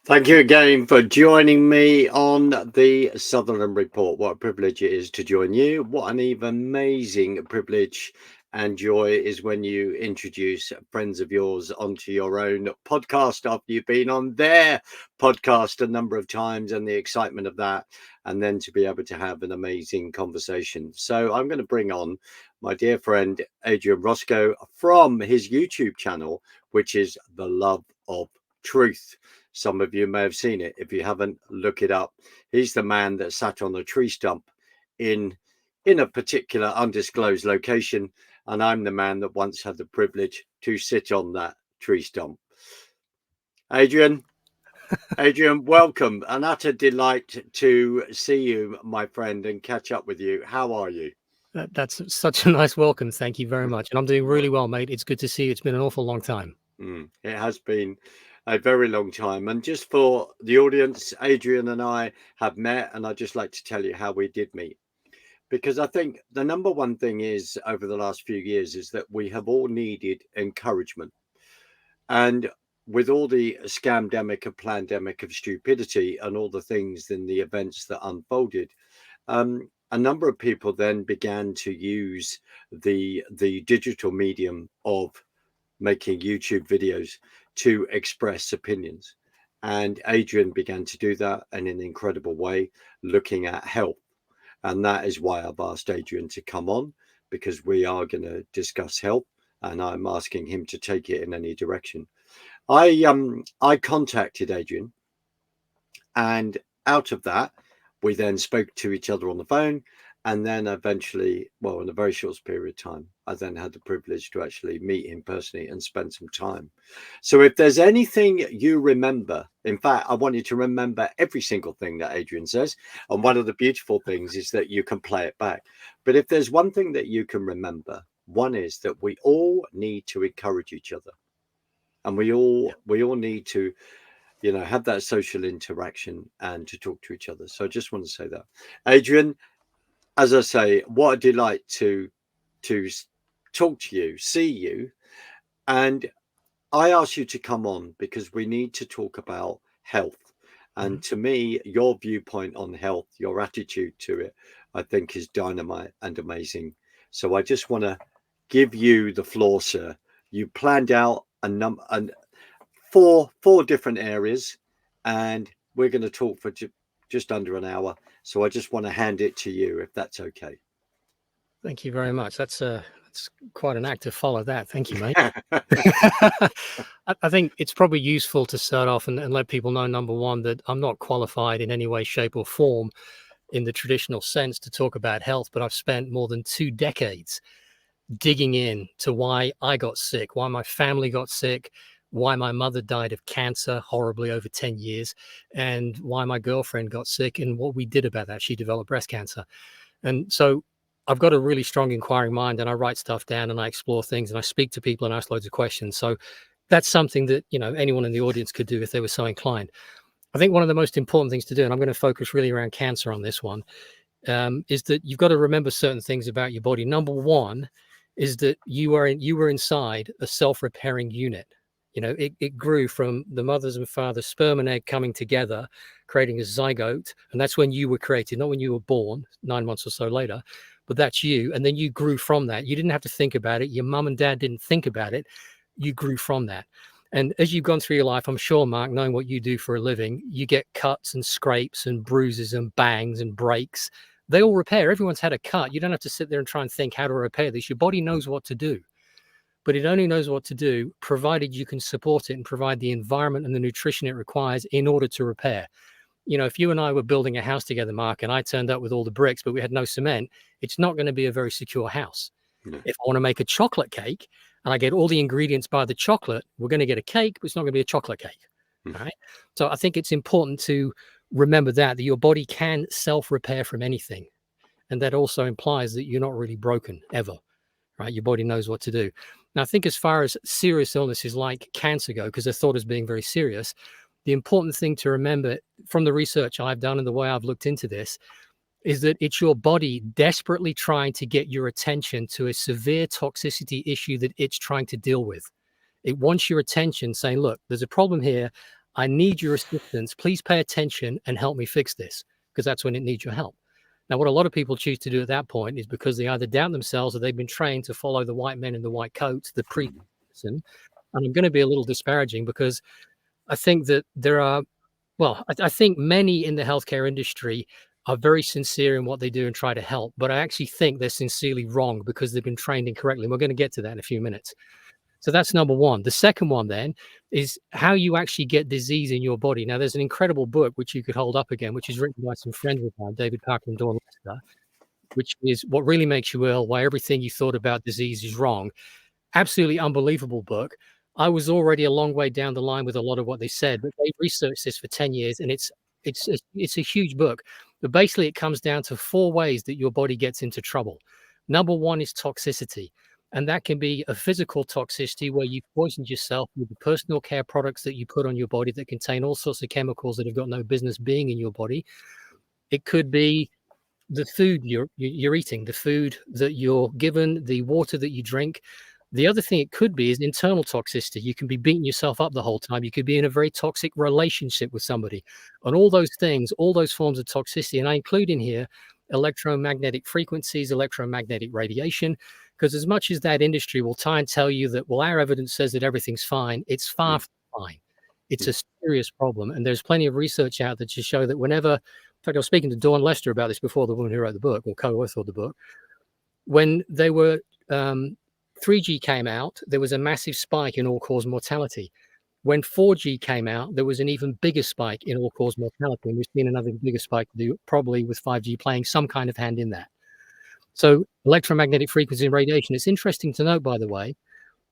Thank you again for joining me on the Sutherland Report. What a privilege it is to join you. What an even amazing privilege and joy is when you introduce friends of yours onto your own podcast after you've been on their podcast a number of times, and the excitement of that, and then to be able to have an amazing conversation. So I'm going to bring on my dear friend Adrian Roscoe from his YouTube channel, which is The Love of Truth. Some of you may have seen it. If you haven't, look it up. He's the man that sat on a tree stump in a particular undisclosed location, and I'm the man that once had the privilege to sit on that tree stump. Adrian, welcome. An utter delight to see you, my friend, and catch up with you. How are you? That's such a nice welcome. Thank you very much. And I'm doing really well, mate. It's good to see you. It's been an awful long time. It has been a very long time. And just for the audience, Adrian and I have met, and I'd just like to tell you how we did meet. Because I think the number one thing is over the last few years is that we have all needed encouragement. And with all the scamdemic and plandemic of stupidity and all the things and the events that unfolded, a number of people then began to use the digital medium of making YouTube videos to express opinions. And Adrian began to do that in an incredible way, looking at health. And that is why I've asked Adrian to come on, because we are going to discuss health, and I'm asking him to take it in any direction. I contacted Adrian, and out of that, we then spoke to each other on the phone. And then eventually, well, in a very short period of time, I then had the privilege to actually meet him personally and spend some time. So if there's anything you remember, in fact, I want you to remember every single thing that Adrian says. And one of the beautiful things is that you can play it back. But if there's one thing that you can remember, one is that we all need to encourage each other. And we all need to, have that social interaction and to talk to each other. So I just want to say that. Adrian, as I say, what a delight to talk to you, see you. And I asked you to come on because we need to talk about health. And to me, your viewpoint on health, your attitude to it, I think is dynamite and amazing. So I just want to give you the floor, sir. You planned out four different areas, and we're going to talk for just under an hour. So I just want to hand it to you, if that's okay. Thank you very much. That's quite an act to follow that. Thank you, mate. I think it's probably useful to start off and let people know, number one, that I'm not qualified in any way, shape or form in the traditional sense to talk about health, but I've spent more than 2 decades digging in to why I got sick, why my family got sick, why my mother died of cancer horribly over 10 years, and why my girlfriend got sick and what we did about that. She developed breast cancer. And so I've got a really strong inquiring mind, and I write stuff down and I explore things and I speak to people and ask loads of questions. So that's something that, anyone in the audience could do if they were so inclined. I think one of the most important things to do, and I'm going to focus really around cancer on this one, is that you've got to remember certain things about your body. Number one is that you were inside a self-repairing unit. It grew from the mother's and father's sperm and egg coming together, creating a zygote. And that's when you were created, not when you were born 9 months or so later, but that's you. And then you grew from that. You didn't have to think about it. Your mum and dad didn't think about it. You grew from that. And as you've gone through your life, I'm sure, Mark, knowing what you do for a living, you get cuts and scrapes and bruises and bangs and breaks. They all repair. Everyone's had a cut. You don't have to sit there and try and think how to repair this. Your body knows what to do. But it only knows what to do provided you can support it and provide the environment and the nutrition it requires in order to repair. If you and I were building a house together, Mark, and I turned up with all the bricks, but we had no cement, it's not going to be a very secure house. No. If I want to make a chocolate cake and I get all the ingredients by the chocolate, we're going to get a cake, but it's not going to be a chocolate cake. Right? So I think it's important to remember that your body can self-repair from anything. And that also implies that you're not really broken ever. Right? Your body knows what to do. Now, I think as far as serious illnesses like cancer go, because they're thought as being very serious, the important thing to remember from the research I've done and the way I've looked into this is that it's your body desperately trying to get your attention to a severe toxicity issue that it's trying to deal with. It wants your attention saying, look, there's a problem here. I need your assistance. Please pay attention and help me fix this, because that's when it needs your help. Now, what a lot of people choose to do at that point is because they either doubt themselves or they've been trained to follow the white men in the white coats, the pre-person. And I'm going to be a little disparaging because I think that there are, well, I think many in the healthcare industry are very sincere in what they do and try to help, but I actually think they're sincerely wrong because they've been trained incorrectly. And we're going to get to that in a few minutes. So that's number one. The second one then is how you actually get disease in your body. Now, there's an incredible book which you could hold up again, which is written by some friends of mine, David Parker and Dawn Lester, which is What Really Makes You Ill, Why Everything You Thought About Disease Is Wrong. Absolutely unbelievable book. I was already a long way down the line with a lot of what they said, but they researched this for 10 years, and it's a huge book. But basically, it comes down to 4 ways that your body gets into trouble. Number one is toxicity. And that can be a physical toxicity where you've poisoned yourself with the personal care products that you put on your body that contain all sorts of chemicals that have got no business being in your body. It could be the food you're eating, the food that you're given, the water that you drink. The other thing it could be is internal toxicity. You can be beating yourself up the whole time. You could be in a very toxic relationship with somebody. And all those things, all those forms of toxicity, and I include in here electromagnetic frequencies, electromagnetic radiation, because as much as that industry will try and tell you that, well, our evidence says that everything's fine, it's far from fine. It's a serious problem. And there's plenty of research out there to show that whenever, in fact, I was speaking to Dawn Lester about this before, the woman who wrote the book or co-authored the book, when they were 3G came out, there was a massive spike in all-cause mortality. When 4G came out, there was an even bigger spike in all-cause mortality. And we've seen another bigger spike probably with 5G playing some kind of hand in that. So electromagnetic frequency and radiation. It's interesting to note, by the way,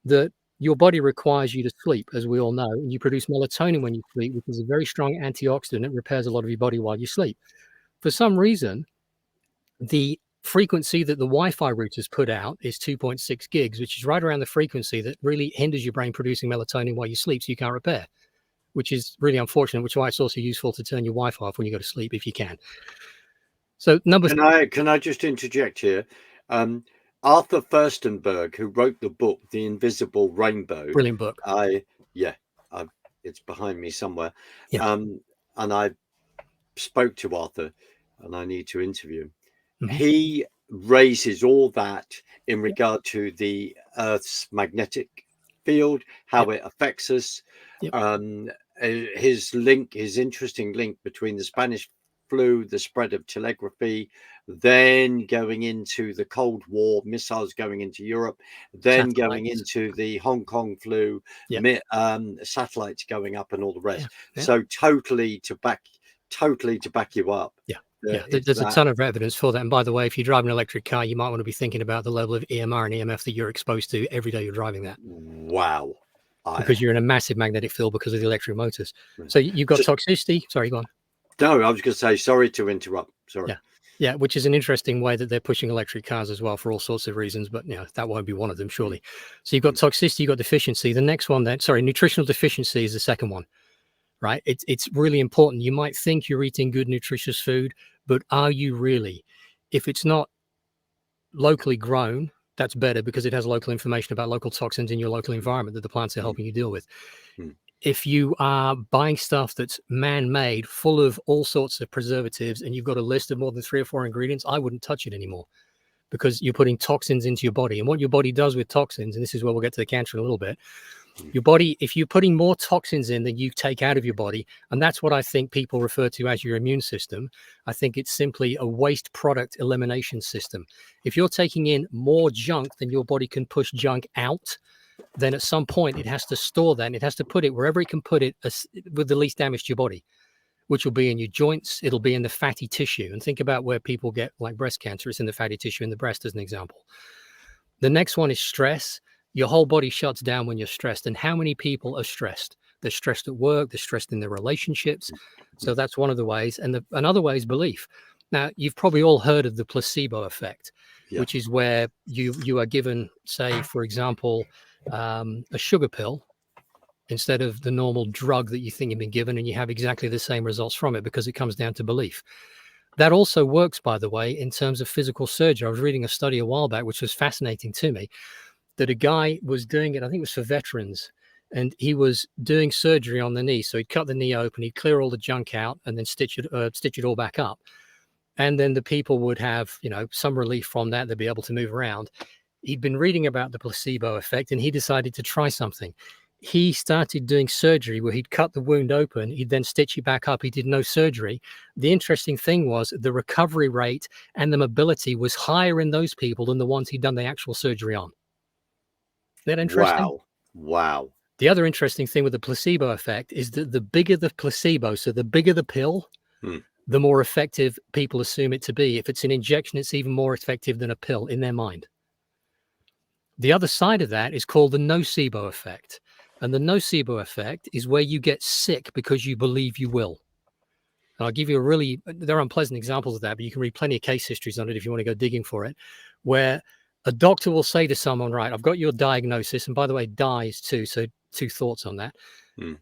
that your body requires you to sleep, as we all know, and you produce melatonin when you sleep, which is a very strong antioxidant. It repairs a lot of your body while you sleep. For some reason, the frequency that the Wi-Fi routers put out is 2.6 gigs, which is right around the frequency that really hinders your brain producing melatonin while you sleep, so you can't repair, which is really unfortunate, which is why it's also useful to turn your Wi-Fi off when you go to sleep if you can. So can I just interject here? Arthur Furstenberg, who wrote the book The Invisible Rainbow, brilliant book. It's behind me somewhere. Yeah. And I spoke to Arthur, and I need to interview him. Mm-hmm. He raises all that in regard to the Earth's magnetic field, how it affects us. His interesting link between the Spanish flu, the spread of telegraphy, then going into the Cold War, missiles going into Europe, then going into the Hong Kong flu, satellites going up, and all the rest. So totally to back you up. There's a ton of evidence for that. And by the way, if you drive an electric car, you might want to be thinking about the level of EMR and EMF that you're exposed to every day you're driving that. Wow. Because you're in a massive magnetic field because of the electric motors. So you've got toxicity. Sorry, go on. No, I was going to say, sorry to interrupt. Sorry. Yeah, which is an interesting way that they're pushing electric cars as well for all sorts of reasons, but that won't be one of them, surely. So you've got toxicity, you've got deficiency. The next one then, nutritional deficiency is the second one, right? It's really important. You might think you're eating good, nutritious food, but are you really? If it's not locally grown, that's better because it has local information about local toxins in your local environment that the plants are helping you deal with. If you are buying stuff that's man-made, full of all sorts of preservatives, and you've got a list of more than 3 or 4 ingredients, I wouldn't touch it anymore because you're putting toxins into your body. And what your body does with toxins, and this is where we'll get to the cancer in a little bit, your body, if you're putting more toxins in than you take out of your body, and that's what I think people refer to as your immune system, I think it's simply a waste product elimination system. If you're taking in more junk than your body can push junk out, then at some point it has to store that, and it has to put it wherever it can put it with the least damage to your body, which will be in your joints. It'll be in the fatty tissue. And think about where people get like breast cancer. It's in the fatty tissue in the breast as an example. The next one is stress. Your whole body shuts down when you're stressed. And how many people are stressed? They're stressed at work. They're stressed in their relationships. So that's one of the ways. And another way is belief. Now, you've probably all heard of the placebo effect, which is where you are given, say, for example, a sugar pill instead of the normal drug that you think you've been given, and you have exactly the same results from it because it comes down to belief. That also works, by the way, in terms of physical surgery. I was reading a study a while back, which was fascinating to me, that a guy was doing it, I think it was for veterans, and he was doing surgery on the knee. So he'd cut the knee open, he'd clear all the junk out, and then stitch it all back up. And then the people would have, some relief from that. They'd be able to move around. He'd been reading about the placebo effect, and he decided to try something. He started doing surgery where he'd cut the wound open, he'd then stitch it back up. He did no surgery. The interesting thing was the recovery rate and the mobility was higher in those people than the ones he'd done the actual surgery on. Isn't that interesting? Wow. The other interesting thing with the placebo effect is that the bigger the placebo, so the bigger the pill, the more effective people assume it to be. If it's an injection, it's even more effective than a pill in their mind. The other side of that is called the nocebo effect. And the nocebo effect is where you get sick because you believe you will. And I'll give you there are unpleasant examples of that, but you can read plenty of case histories on it if you want to go digging for it, where a doctor will say to someone, right, I've got your diagnosis. And by the way, die is two. So 2 thoughts on that.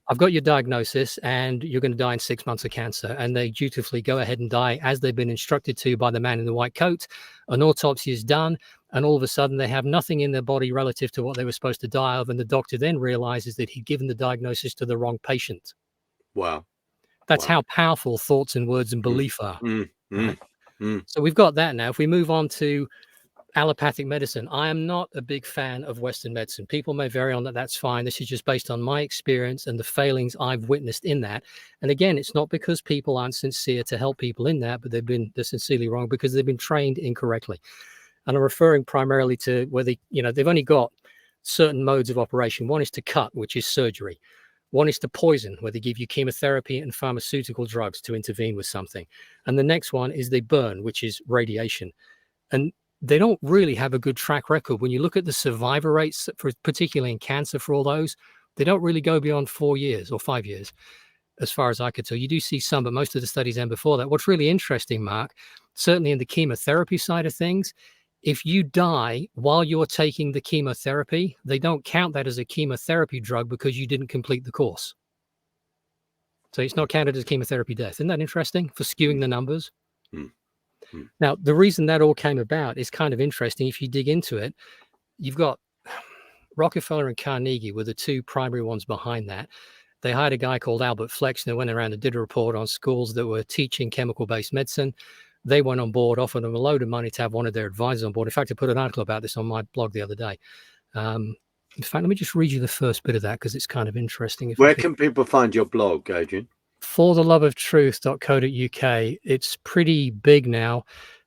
I've got your diagnosis and you're going to die in 6 months of cancer. And they dutifully go ahead and die as they've been instructed to by the man in the white coat. An autopsy is done. And all of a sudden they have nothing in their body relative to what they were supposed to die of. And the doctor then realizes that he'd given the diagnosis to the wrong patient. Wow. That's how powerful thoughts and words and belief are. Right? So we've got that now. If we move on to allopathic medicine, I am not a big fan of Western medicine. People may vary on that. That's fine. This is just based on my experience and the failings I've witnessed in that. And again, it's not because people aren't sincere to help people in that, but they're sincerely wrong because they've been trained incorrectly. And I'm referring primarily to where they've only got certain modes of operation. One is to cut, which is surgery. One is to poison, where they give you chemotherapy and pharmaceutical drugs to intervene with something. And the next one is they burn, which is radiation. And they don't really have a good track record. When you look at the survivor rates, particularly in cancer for all those, they don't really go beyond 4 years or 5 years, as far as I could tell. You do see some, but most of the studies end before that. What's really interesting, Mark, certainly in the chemotherapy side of things, if you die while you're taking the chemotherapy, they don't count that as a chemotherapy drug because you didn't complete the course. So it's not counted as chemotherapy death. Isn't that interesting for skewing the numbers? Now, the reason that all came about is kind of interesting. If you dig into it, you've got Rockefeller and Carnegie were the 2 primary ones behind that. They hired a guy called Albert Flexner, went around and did a report on schools that were teaching chemical-based medicine. They went on board, offered them a load of money to have one of their advisors on board. In fact, I put an article about this on my blog the other day. In fact, let me just read you the first bit of that because it's kind of interesting. Where can people find your blog, Adrian? fortheloveoftruth.co.uk. It's pretty big now.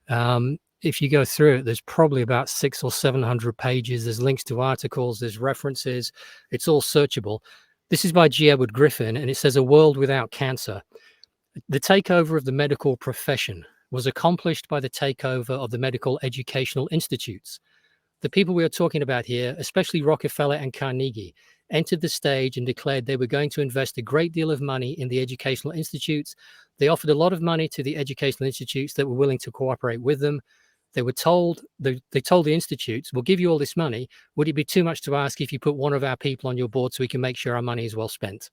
If you go through it, there's probably about 600 or 700 pages. There's links to articles, there's references. It's all searchable. This is by G. Edward Griffin, and it says, "A world without cancer. The takeover of the medical profession was accomplished by the takeover of the medical educational institutes. The people we are talking about here, especially Rockefeller and Carnegie, entered the stage and declared they were going to invest a great deal of money in the educational institutes. They offered a lot of money to the educational institutes that were willing to cooperate with them. They told the institutes, we'll give you all this money. Would it be too much to ask if you put one of our people on your board so we can make sure our money is well spent?"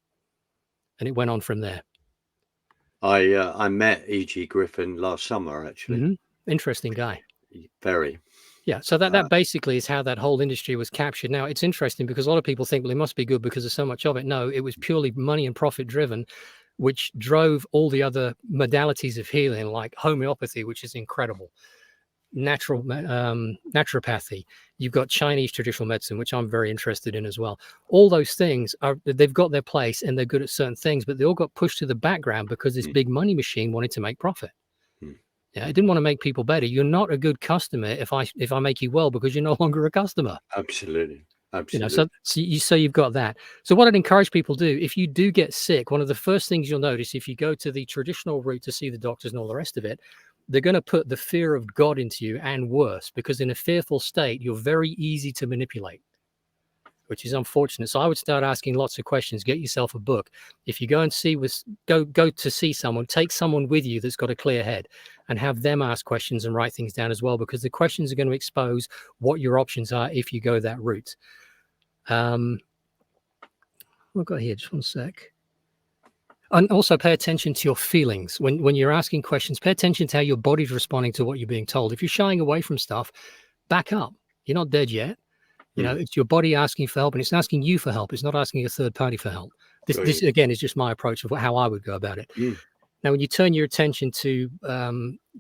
And it went on from there. I met E.G. Griffin last summer, actually. Interesting guy. Very. Yeah. So that basically is how that whole industry was captured. Now, it's interesting because a lot of people think, well, it must be good because there's so much of it. No, it was purely money and profit driven, which drove all the other modalities of healing, like homeopathy, which is incredible. Naturopathy. You've got Chinese traditional medicine, which I'm very interested in as well. All those things they've got their place and they're good at certain things, but they all got pushed to the background because this big money machine wanted to make profit. Yeah, it didn't want to make people better. You're not a good customer if I make you well because you're no longer a customer. Absolutely. So you've got that. So what I'd encourage people to do, if you do get sick, one of the first things you'll notice if you go to the traditional route to see the doctors and all the rest of it, they're going to put the fear of God into you and worse, because in a fearful state, you're very easy to manipulate, which is unfortunate. So I would start asking lots of questions. Get yourself a book. If you go and go to see someone, take someone with you that's got a clear head and have them ask questions and write things down as well, because the questions are going to expose what your options are if you go that route. What I've got here, just one sec. And also pay attention to your feelings. When you're asking questions, pay attention to how your body's responding to what you're being told. If you're shying away from stuff, back up. You're not dead yet. You know, it's your body asking for help, and it's asking you for help. It's not asking a third party for help. This again is just my approach of how I would go about it. Now, when you turn your attention to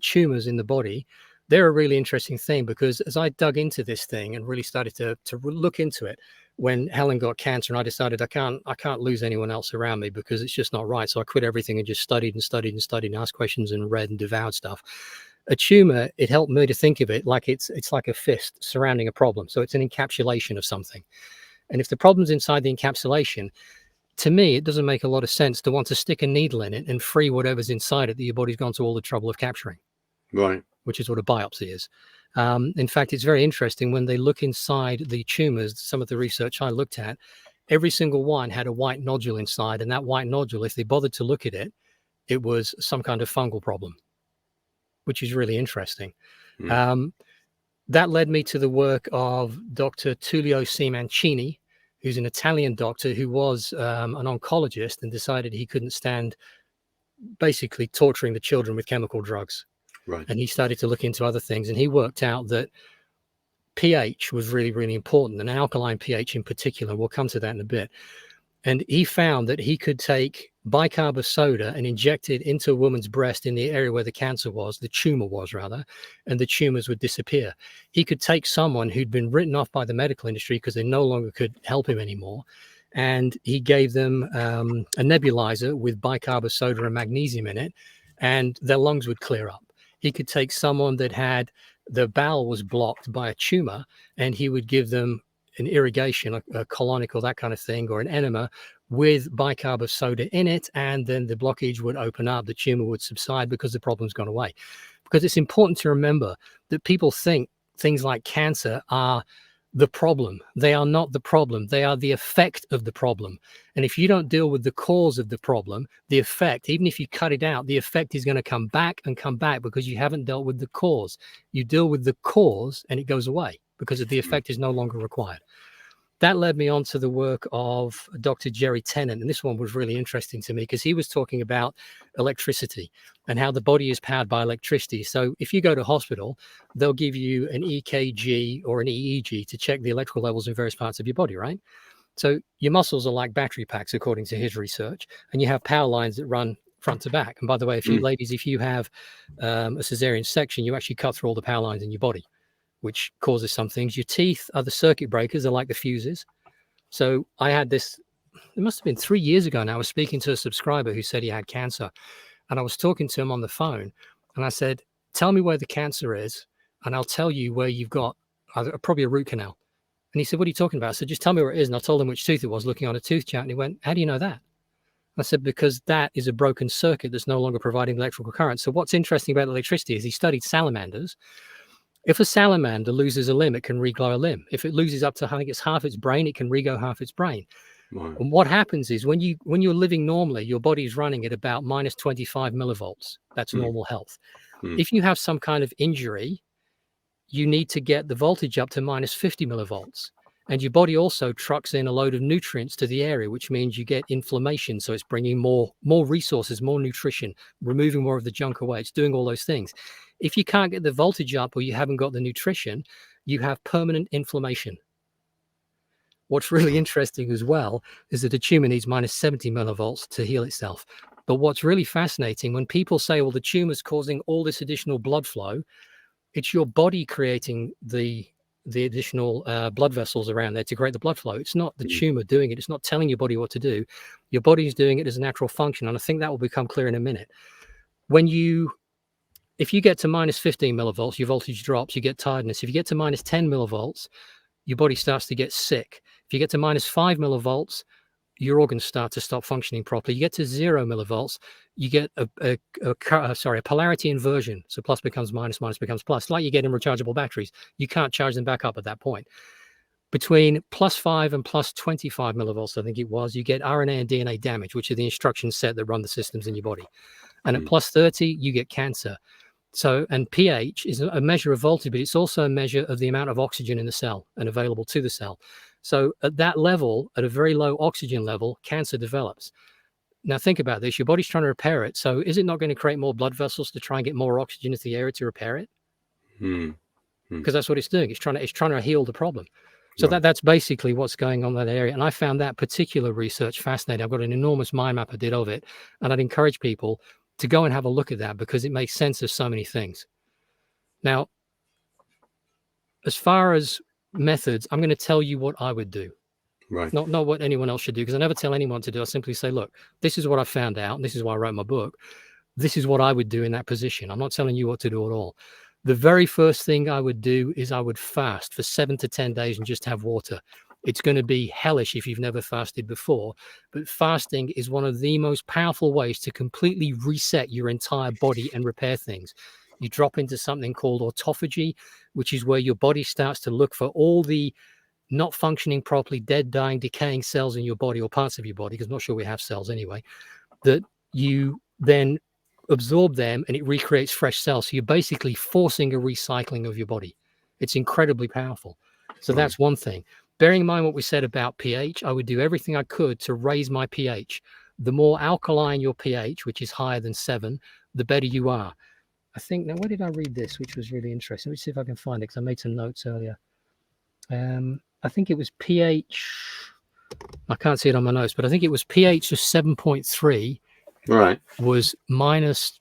tumors in the body, they're a really interesting thing, because as I dug into this thing and really started to look into it, when Helen got cancer, and I decided I can't lose anyone else around me because it's just not right. So I quit everything and just studied and asked questions and read and devoured stuff. A tumor, it helped me to think of it like it's like a fist surrounding a problem. So it's an encapsulation of something. And if the problem's inside the encapsulation, to me, it doesn't make a lot of sense to want to stick a needle in it and free whatever's inside it that your body's gone to all the trouble of capturing. Right. Which is what a biopsy is. In fact, it's very interesting when they look inside the tumors, some of the research I looked at, every single one had a white nodule inside. And that white nodule, if they bothered to look at it, it was some kind of fungal problem, which is really interesting. That led me to the work of Dr. Tullio C. Mancini, who's an Italian doctor who was an oncologist and decided he couldn't stand basically torturing the children with chemical drugs. Right. And he started to look into other things, and he worked out that pH was really, really important, and alkaline pH in particular. We'll come to that in a bit. And he found that he could take bicarb of soda and inject it into a woman's breast in the area where the cancer was, the tumor was rather, and the tumors would disappear. He could take someone who'd been written off by the medical industry because they no longer could help him anymore, and he gave them a nebulizer with bicarb of soda and magnesium in it, and their lungs would clear up. He could take someone that had the bowel was blocked by a tumor, and he would give them an irrigation, a colonic or that kind of thing, or an enema with bicarb of soda in it, and then the blockage would open up, the tumor would subside because the problem's gone away. Because it's important to remember that people think things like cancer are the problem. They are not the problem. They are the effect of the problem. And if you don't deal with the cause of the problem, the effect, even if you cut it out, the effect is going to come back and come back because you haven't dealt with the cause. You deal with the cause and it goes away because the effect is no longer required. That led me on to the work of Dr. Jerry Tennant. And this one was really interesting to me because he was talking about electricity and how the body is powered by electricity. So if you go to hospital, they'll give you an EKG or an EEG to check the electrical levels in various parts of your body, right? So your muscles are like battery packs, according to his research, and you have power lines that run front to back. And by the way, if you ladies, if you have a cesarean section, you actually cut through all the power lines in your body, which causes some things. Your teeth are the circuit breakers, are like the fuses. So I had this, it must have been 3 years ago now. I was speaking to a subscriber who said he had cancer, and I was talking to him on the phone, and I said, tell me where the cancer is, and I'll tell you where you've got probably a root canal. And he said, what are you talking about? I said, just tell me where it is. And I told him which tooth it was, looking on a tooth chart. And he went, how do you know that? I said, because that is a broken circuit that's no longer providing electrical current. So what's interesting about electricity is he studied salamanders. If a salamander loses a limb, it can regrow a limb. If it loses up to, I think it's half its brain, it can regrow half its brain. Wow. And what happens is when you're living normally, your body's running at about minus 25 millivolts. That's normal health. If you have some kind of injury, you need to get the voltage up to minus 50 millivolts. And your body also trucks in a load of nutrients to the area, which means you get inflammation. So it's bringing more resources, more nutrition, removing more of the junk away. It's doing all those things. If you can't get the voltage up or you haven't got the nutrition, you have permanent inflammation. What's really interesting as well is that a tumor needs minus 70 millivolts to heal itself. But what's really fascinating, when people say, well, the tumor's causing all this additional blood flow, it's your body creating the additional blood vessels around there to create the blood flow. It's not the tumor doing it. It's not telling your body what to do. Your body's doing it as a natural function. And I think that will become clear in a minute. If you get to minus 15 millivolts, your voltage drops, you get tiredness. If you get to minus 10 millivolts, your body starts to get sick. If you get to minus 5 millivolts, your organs start to stop functioning properly. You get to 0 millivolts, you get a polarity inversion. So plus becomes minus, minus becomes plus, like you get in rechargeable batteries. You can't charge them back up at that point. Between plus 5 and plus 25 millivolts, I think it was, you get RNA and DNA damage, which are the instruction set that run the systems in your body. And at plus 30, you get cancer. So, and pH is a measure of voltage, but it's also a measure of the amount of oxygen in the cell and available to the cell. So at that level, at a very low oxygen level, cancer develops. Now think about this, your body's trying to repair it. So is it not going to create more blood vessels to try and get more oxygen into the area to repair it? Because that's what it's doing. It's trying to heal the problem. So Right. that's basically what's going on in that area. And I found that particular research fascinating. I've got an enormous mind map I did of it. And I'd encourage people to go and have a look at that because it makes sense of so many things. Now, as far as methods, I'm going to tell you what I would do. Right. Not what anyone else should do, because I never tell anyone to do. I simply say, look, this is what I found out. And this is why I wrote my book. This is what I would do in that position. I'm not telling you what to do at all. The very first thing I would do is I would fast for 7 to 10 days and just have water. It's going to be hellish if you've never fasted before, but fasting is one of the most powerful ways to completely reset your entire body and repair things. You drop into something called autophagy, which is where your body starts to look for all the not functioning properly, dead, dying, decaying cells in your body or parts of your body, because I'm not sure we have cells anyway, that you then absorb them and it recreates fresh cells. So you're basically forcing a recycling of your body. It's incredibly powerful. So that's one thing. Bearing in mind what we said about pH, I would do everything I could to raise my pH. The more alkaline your pH, which is higher than 7, the better you are. I think, now where did I read this, which was really interesting? Let me see if I can find it, because I made some notes earlier. I think it was pH. I can't see it on my notes, but I think it was pH of 7.3. Right. Was it minus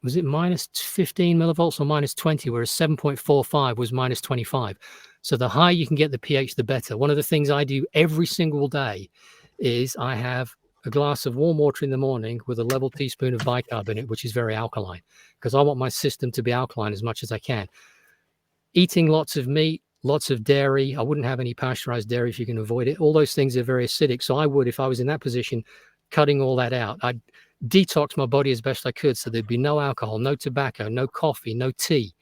15 millivolts or minus 20, whereas 7.45 was minus 25. So the higher you can get the pH, the better. One of the things I do every single day is I have a glass of warm water in the morning with a level teaspoon of bicarb in it, which is very alkaline, because I want my system to be alkaline as much as I can. Eating lots of meat, lots of dairy. I wouldn't have any pasteurized dairy if you can avoid it. All those things are very acidic. So I would, if I was in that position, cutting all that out. I'd detox my body as best I could. So there'd be no alcohol, no tobacco, no coffee, no tea.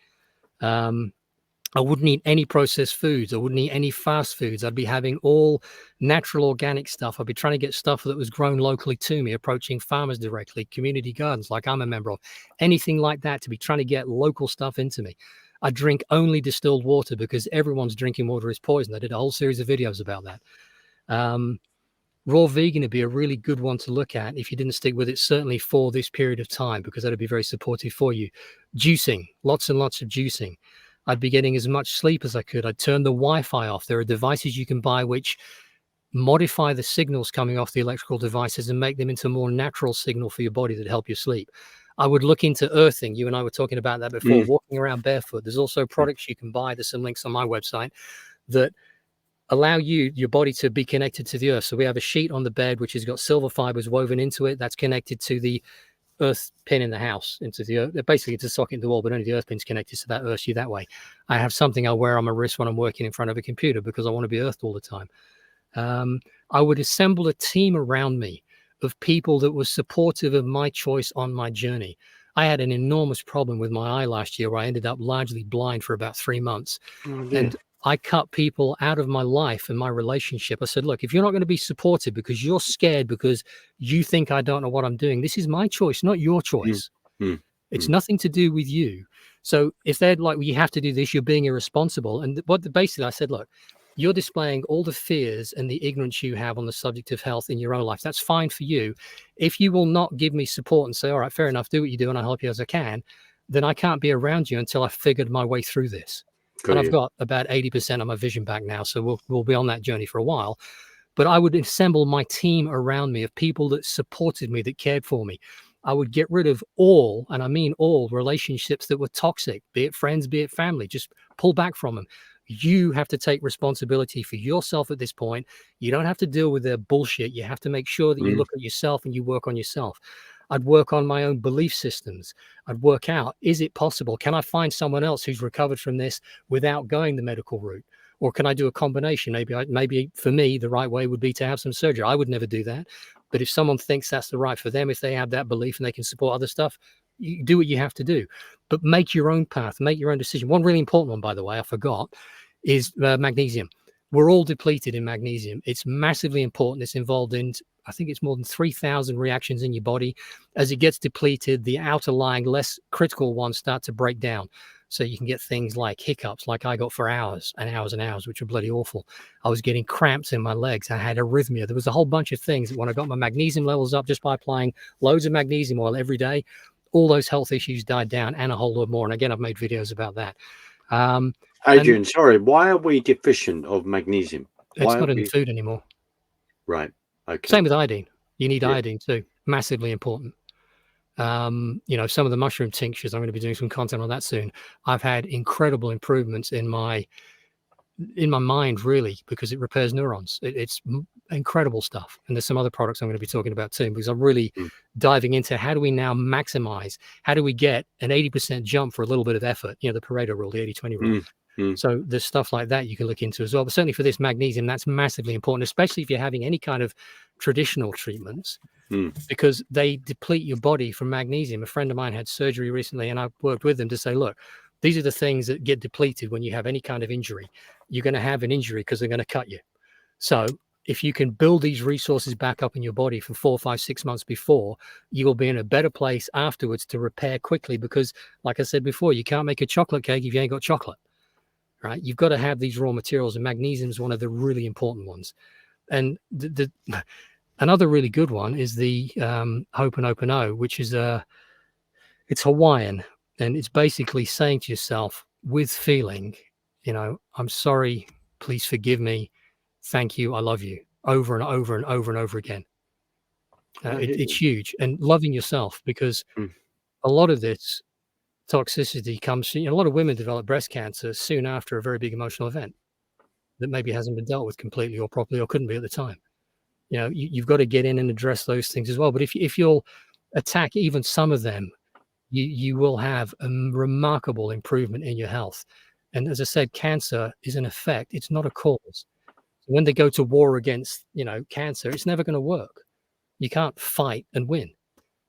I wouldn't eat any processed foods. I wouldn't eat any fast foods. I'd be having all natural organic stuff. I'd be trying to get stuff that was grown locally to me, approaching farmers directly, community gardens like I'm a member of, anything like that, to be trying to get local stuff into me. I drink only distilled water because everyone's drinking water is poison. I did a whole series of videos about that. Raw vegan would be a really good one to look at if you didn't stick with it, certainly for this period of time, because that'd be very supportive for you. Juicing, lots and lots of juicing. I'd be getting as much sleep as I could. I'd turn the Wi-Fi off. There are devices you can buy which modify the signals coming off the electrical devices and make them into a more natural signal for your body that help you sleep. I would look into earthing. You and I were talking about that before, walking around barefoot. There's also products you can buy. There's some links on my website that allow your body to be connected to the earth. So we have a sheet on the bed which has got silver fibers woven into it. That's connected to the earth pin in the house, into the earth. Basically it's a socket in the wall, but only the earth pin's connected, so that earths you that way. I have something I wear on my wrist when I'm working in front of a computer because I want to be earthed all the time. I would assemble a team around me of people that were supportive of my choice on my journey. I had an enormous problem with my eye last year where I ended up largely blind for about 3 months. And I cut people out of my life and my relationship. I said, look, if you're not going to be supportive because you're scared because you think I don't know what I'm doing, this is my choice, not your choice. It's nothing to do with you. So if they're like, well, you have to do this, you're being irresponsible. And basically I said, look, you're displaying all the fears and the ignorance you have on the subject of health in your own life. That's fine for you. If you will not give me support and say, all right, fair enough, do what you do and I'll help you as I can, then I can't be around you until I've figured my way through this. And I've got about 80% of my vision back now. So we'll be on that journey for a while. But I would assemble my team around me of people that supported me, that cared for me. I would get rid of all, and I mean all, relationships that were toxic, be it friends, be it family. Just pull back from them. You have to take responsibility for yourself at this point. You don't have to deal with their bullshit. You have to make sure that you look at yourself and you work on yourself. I'd work on my own belief systems. I'd work out, is it possible? Can I find someone else who's recovered from this without going the medical route? Or can I do a combination? Maybe for me, the right way would be to have some surgery. I would never do that. But if someone thinks that's the right for them, if they have that belief and they can support other stuff, you do what you have to do. But make your own path, make your own decision. One really important one, by the way, I forgot, is magnesium. We're all depleted in magnesium. It's massively important. It's involved in, I think it's more than 3,000 reactions in your body. As it gets depleted, the outer lying, less critical ones start to break down. So you can get things like hiccups, like I got for hours and hours and hours, which were bloody awful. I was getting cramps in my legs. I had arrhythmia. There was a whole bunch of things that when I got my magnesium levels up just by applying loads of magnesium oil every day, all those health issues died down and a whole lot more. And again, I've made videos about that. Adrian, sorry, why are we deficient of magnesium? It's Why are not in the we? food anymore. Right. Okay. Same with iodine. You need Yeah. iodine too. Massively important. You know, some of the mushroom tinctures, I'm going to be doing some content on that soon. I've had incredible improvements in my mind, really, because it repairs neurons. It's incredible stuff. And there's some other products I'm going to be talking about too, because I'm really Mm. diving into how do we now maximize, how do we get an 80% jump for a little bit of effort? You know, the Pareto rule, the 80-20 rule. Mm. Mm. So there's stuff like that you can look into as well. But certainly for this magnesium, that's massively important, especially if you're having any kind of traditional treatments, Mm. because they deplete your body from magnesium. A friend of mine had surgery recently, and I worked with them to say, look, these are the things that get depleted when you have any kind of injury. You're going to have an injury because they're going to cut you. So if you can build these resources back up in your body from 4, 5, 6 months before, you will be in a better place afterwards to repair quickly. Because, like I said before, you can't make a chocolate cake if you ain't got chocolate, right? You've got to have these raw materials, and magnesium is one of the really important ones. And another really good one is the Ho'oponopono, which is it's Hawaiian, and it's basically saying to yourself with feeling, you know, I'm sorry, please forgive me, thank you, I love you, over and over and over and over again. It's huge, and loving yourself, because Mm. a lot of this toxicity comes, you know, a lot of women develop breast cancer soon after a very big emotional event that maybe hasn't been dealt with completely or properly or couldn't be at the time. You know, you've got to get in and address those things as well. But if you'll attack even some of them, you will have a remarkable improvement in your health. And as I said, cancer is an effect; it's not a cause. When they go to war against, you know, cancer, it's never going to work. You can't fight and win.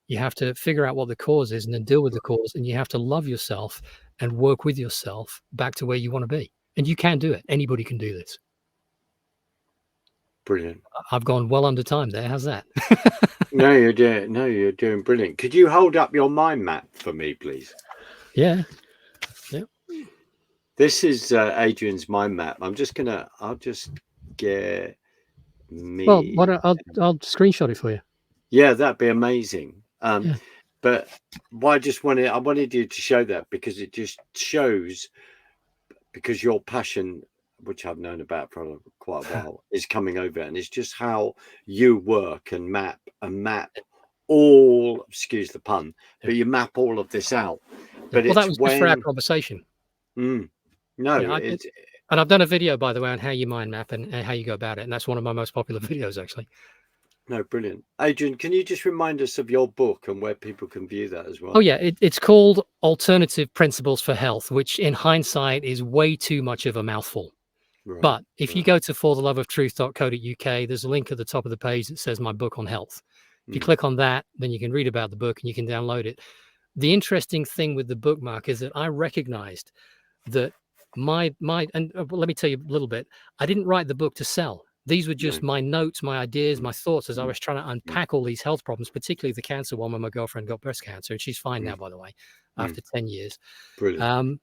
You have to figure out what the cause is and then deal with the cause. And you have to love yourself and work with yourself back to where you want to be. And you can do it. Anybody can do this. Brilliant. I've gone well under time there. How's that? No, you're doing. No, you're doing brilliant. Could you hold up your mind map for me, please? Yeah. This is Adrian's mind map. I'll just get me. Well, I'll screenshot it for you. Yeah, that'd be amazing. Yeah. But I wanted you to show that because it just shows, because your passion, which I've known about for quite a while, is coming over, and it's just how you work and map all, excuse the pun, but you map all of this out. But Well, it's that was just for our conversation. No, Yeah, and I've done a video, by the way, on how you mind map and how you go about it. And that's one of my most popular videos, actually. No, brilliant. Adrian, can you just remind us of your book and where people can view that as well? Oh, yeah. It's called Alternative Principles for Health, which in hindsight is way too much of a mouthful. Right, But if you go to fortheloveoftruth.co.uk, there's a link at the top of the page that says my book on health. If you click on that, then you can read about the book and you can download it. The interesting thing with the bookmark is that I recognized that let me tell you a little bit. I didn't write the book to sell. These were just my notes, my ideas, my thoughts as I was trying to unpack all these health problems, particularly the cancer one when my girlfriend got breast cancer, and she's fine now, by the way, after 10 years. Brilliant.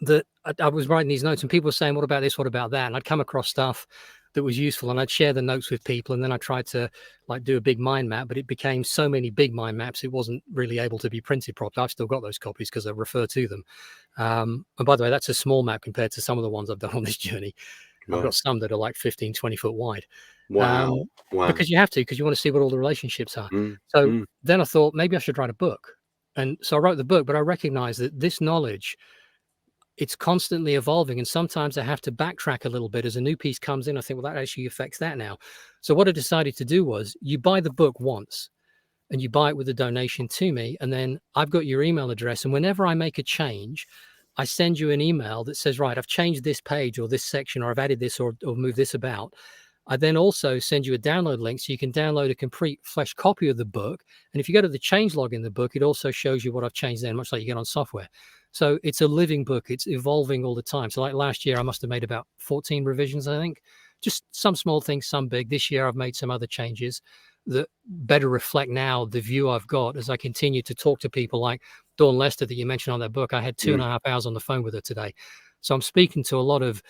That I was writing these notes and people were saying, what about this? What about that? And I'd come across stuff that was useful and I'd share the notes with people. And then I tried to like do a big mind map, but it became so many big mind maps, it wasn't really able to be printed properly. I've still got those copies because I refer to them. And by the way, that's a small map compared to some of the ones I've done on this journey. I've got some that are like 15, 20 foot wide. Wow. Because you have to, because you want to see what all the relationships are. So then I thought maybe I should write a book. And so I wrote the book, but I recognized that this knowledge, it's constantly evolving. And sometimes I have to backtrack a little bit as a new piece comes in. I think, well, that actually affects that now. So what I decided to do was you buy the book once and you buy it with a donation to me. And then I've got your email address. And whenever I make a change, I send you an email that says, right, I've changed this page or this section, or I've added this or moved this about. I then also send you a download link so you can download a complete fresh copy of the book. And if you go to the change log in the book, it also shows you what I've changed there, much like you get on software. So it's a living book. It's evolving all the time. So like last year, I must have made about 14 revisions, I think. Just some small things, some big. This year, I've made some other changes that better reflect now the view I've got as I continue to talk to people like Dawn Lester that you mentioned on that book. I had 2.5 hours on the phone with her today. So I'm speaking to a lot of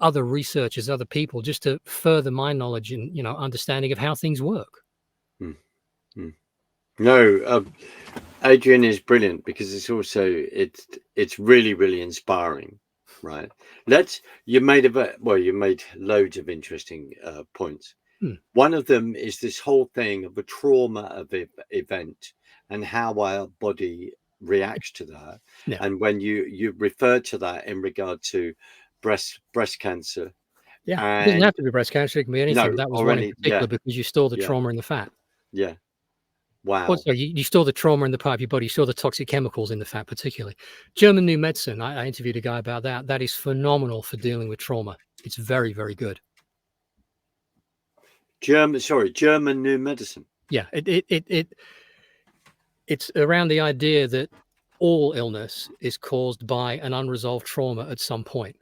other researchers, other people, just to further my knowledge and, you know, understanding of how things work. No, Adrian is brilliant because it's also, it's really, really inspiring. Right. You made loads of interesting points. Hmm. One of them is this whole thing of a trauma of event and how our body reacts to that. Yeah. And when you refer to that in regard to breast cancer, Yeah. It doesn't and have to be breast cancer. It can be anything. no, But that was or one in any, yeah, particular because you store the yeah, trauma in the fat. yeah. Well, Wow. sorry, you store the trauma in the part of your body. You store the toxic chemicals in the fat, particularly. German New Medicine. I interviewed a guy about that. That is phenomenal for dealing with trauma. It's very, very good. German New Medicine. Yeah. It's around the idea that all illness is caused by an unresolved trauma at some point.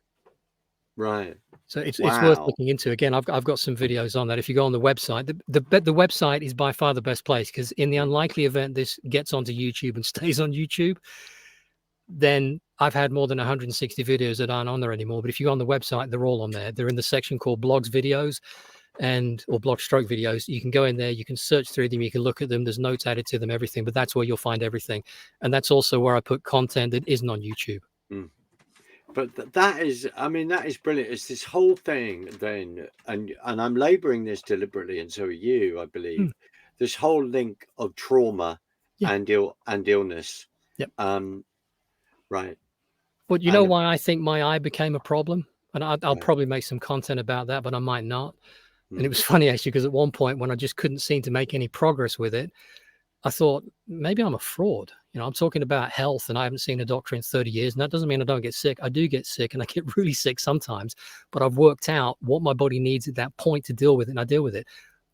Right. So it's worth Wow. looking into. Again, I've got some videos on that. If you go on the website, the website is by far the best place, because in the unlikely event this gets onto YouTube and stays on YouTube, then I've had more than 160 videos that aren't on there anymore. But if you go on the website, they're all on there. They're in the section called blogs videos or blog stroke videos. You can go in there, you can search through them, you can look at them. There's notes added to them, everything. But that's where you'll find everything. And that's also where I put content that isn't on YouTube. Mm. But that is, I mean, that is brilliant. It's this whole thing then, and I'm laboring this deliberately, and so are you, I believe, Hmm. this whole link of trauma Yeah. and illness. Yep. Right. But you know And why I think my eye became a problem? And I'll right. probably make some content about that, but I might not. And it Mm. was funny, actually, because at one point when I just couldn't seem to make any progress with it, I thought maybe I'm a fraud. You know, I'm talking about health and I haven't seen a doctor in 30 years. And that doesn't mean I don't get sick. I do get sick and I get really sick sometimes, but I've worked out what my body needs at that point to deal with it, and I deal with it.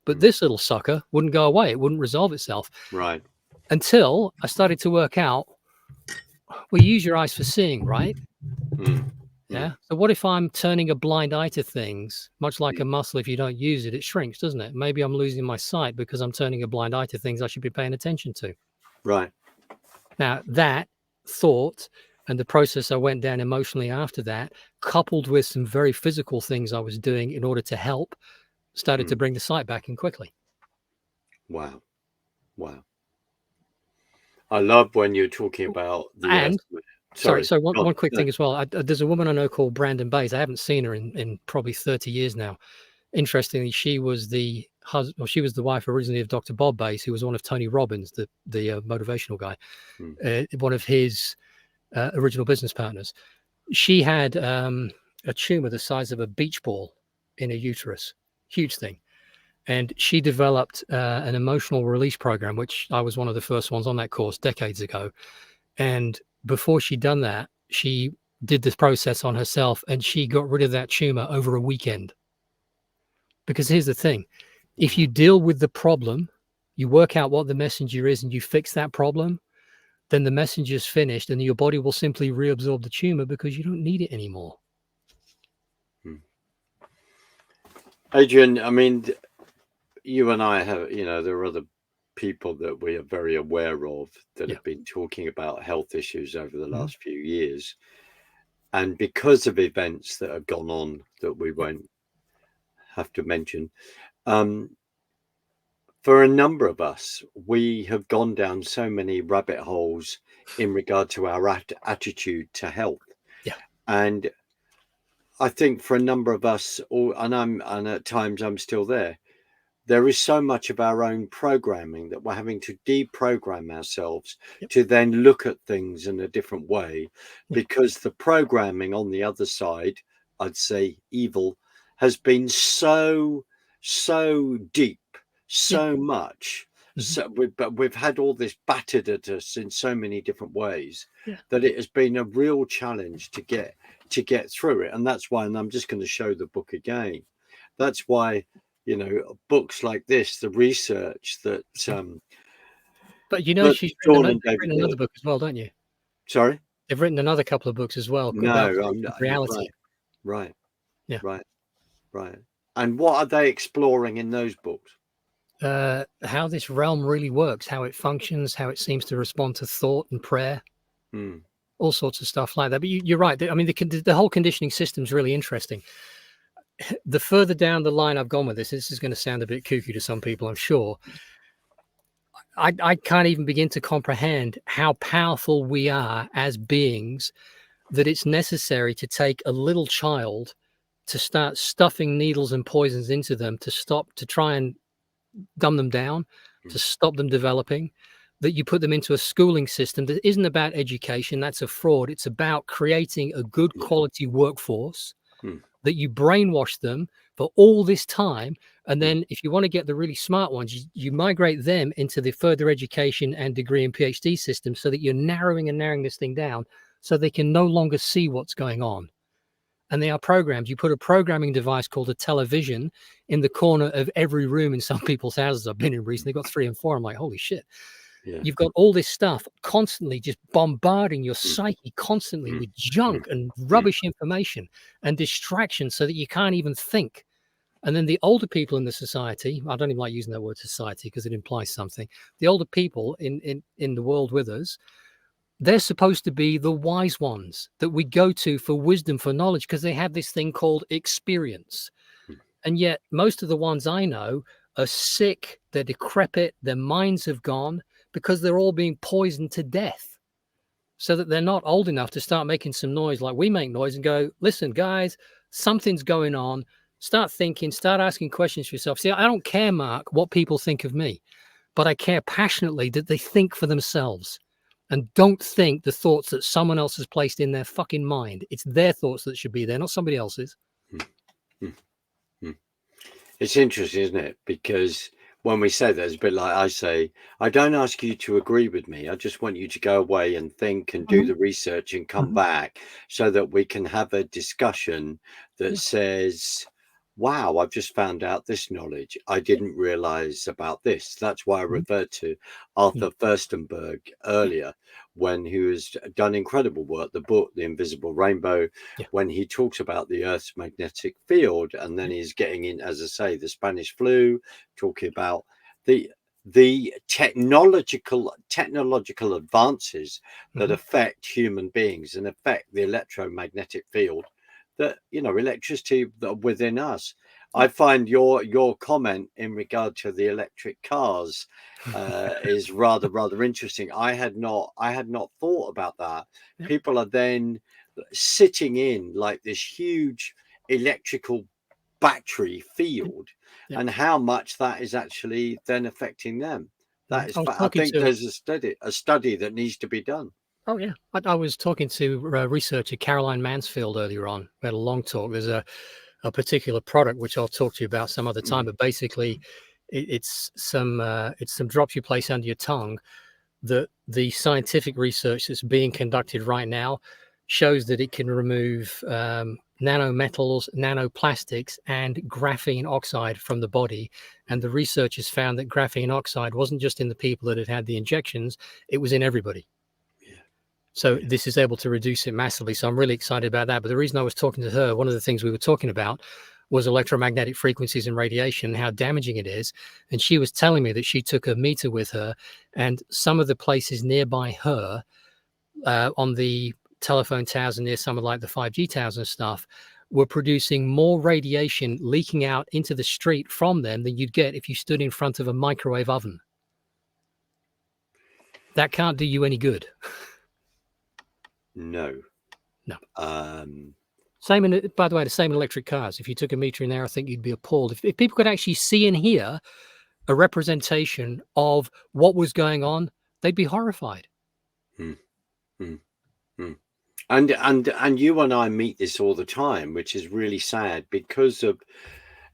But this little sucker wouldn't go away. It wouldn't resolve itself Right. until I started to work out, well, you use your eyes for seeing, right? Mm. Yeah. Mm. So what if I'm turning a blind eye to things, much like Mm. a muscle? If you don't use it, it shrinks, doesn't it? Maybe I'm losing my sight because I'm turning a blind eye to things I should be paying attention to. Right. Now, that thought and the process I went down emotionally after that, coupled with some very physical things I was doing in order to help, started to Mm. bring the sight back in quickly. Wow. Wow. I love when you're talking about the And sorry, sorry. so Go on. one quick No. thing as well. There's a woman I know called Brandon Bays. I haven't seen her in probably 30 years now. Interestingly, she was the wife originally of Dr. Bob Bays, who was one of Tony Robbins, the motivational guy, one of his original business partners. She had a tumor the size of a beach ball in her uterus, huge thing. And she developed an emotional release program, which I was one of the first ones on that course decades ago. And before she'd done that, she did this process on herself and she got rid of that tumor over a weekend. Because here's the thing, if you deal with the problem, you work out what the messenger is and you fix that problem, then the messenger's finished and your body will simply reabsorb the tumor because you don't need it anymore. Adrian, I mean, you and I have, there are other people that we are very aware of that have been talking about health issues over the last few years. And because of events that have gone on that we won't have to mention, for a number of us, we have gone down so many rabbit holes in regard to our attitude to health. Yeah. And I think for a number of us, and at times I'm still there is so much of our own programming that we're having to deprogram ourselves to then look at things in a different way, because the programming on the other side, I'd say evil, has been so deep, so much. So we've had all this battered at us in so many different ways that it has been a real challenge to get through it. And that's why, and I'm just going to show the book again. That's why, books like this, the research that But you know, she's Dawn written and David another did. book as well, don't you? Sorry? They've written another couple of books as well about No, I'm not. reality. Right. Yeah. Right. And what are they exploring in those books? How this realm really works, how it functions, how it seems to respond to thought and prayer, all sorts of stuff like that. But you're right. I mean, the whole conditioning system is really interesting. The further down the line I've gone with this is going to sound a bit kooky to some people, I'm sure. I can't even begin to comprehend how powerful we are as beings that it's necessary to take a little child to start stuffing needles and poisons into them to try and dumb them down, to stop them developing, that you put them into a schooling system that isn't about education. That's a fraud. It's about creating a good quality workforce, that you brainwash them for all this time. And then if you want to get the really smart ones, you migrate them into the further education and degree and PhD system, so that you're narrowing this thing down so they can no longer see what's going on. And they are programmed. You put a programming device called a television in the corner of every room in some people's houses I've been in recently. Got 3 and 4. I'm like, holy shit. Yeah. You've got all this stuff constantly just bombarding your psyche constantly with junk and rubbish information and distraction, so that you can't even think. And then the older people in the society, I don't even like using that word society because it implies something. The older people in the world with us, they're supposed to be the wise ones that we go to for wisdom, for knowledge, because they have this thing called experience. And yet most of the ones I know are sick, they're decrepit, their minds have gone, because they're all being poisoned to death, so that they're not old enough to start making some noise like we make noise and go, listen, guys, something's going on. Start thinking, start asking questions for yourself. See, I don't care, Mark, what people think of me, but I care passionately that they think for themselves and don't think the thoughts that someone else has placed in their fucking mind. It's their thoughts that should be there, not somebody else's. It's interesting, isn't it? Because when we say that, it's a bit like I say, I don't ask you to agree with me. I just want you to go away and think and do the research and come back, so that we can have a discussion that says, wow, I've just found out this knowledge. I didn't realize about this. That's why I referred to Arthur Furstenberg earlier, when he was done incredible work, the book, The Invisible Rainbow, when he talks about the Earth's magnetic field, and then he's getting in, as I say, the Spanish flu, talking about the technological advances that affect human beings and affect the electromagnetic field, that, you know, electricity within us. I find your comment in regard to the electric cars is rather interesting. I had not thought about that. People are then sitting in like this huge electrical battery field, and how much that is actually then affecting them. That is, I think there's a study that needs to be done. Oh, yeah. I was talking to researcher Caroline Mansfield earlier on. We had a long talk. There's a particular product which I'll talk to you about some other time, but basically it's some drops you place under your tongue that the scientific research that's being conducted right now shows that it can remove nanometals, nanoplastics, and graphene oxide from the body. And the researchers found that graphene oxide wasn't just in the people that had had the injections, it was in everybody. So this is able to reduce it massively. So I'm really excited about that. But the reason I was talking to her, one of the things we were talking about was electromagnetic frequencies and radiation, and how damaging it is. And she was telling me that she took a meter with her, and some of the places nearby her on the telephone towers and near some of like the 5G towers and stuff were producing more radiation leaking out into the street from them than you'd get if you stood in front of a microwave oven. That can't do you any good. No. Same in, by the way, the same in electric cars. If you took a meter in there, I think you'd be appalled. If people could actually see and hear a representation of what was going on, they'd be horrified. And you and I meet this all the time, which is really sad because of,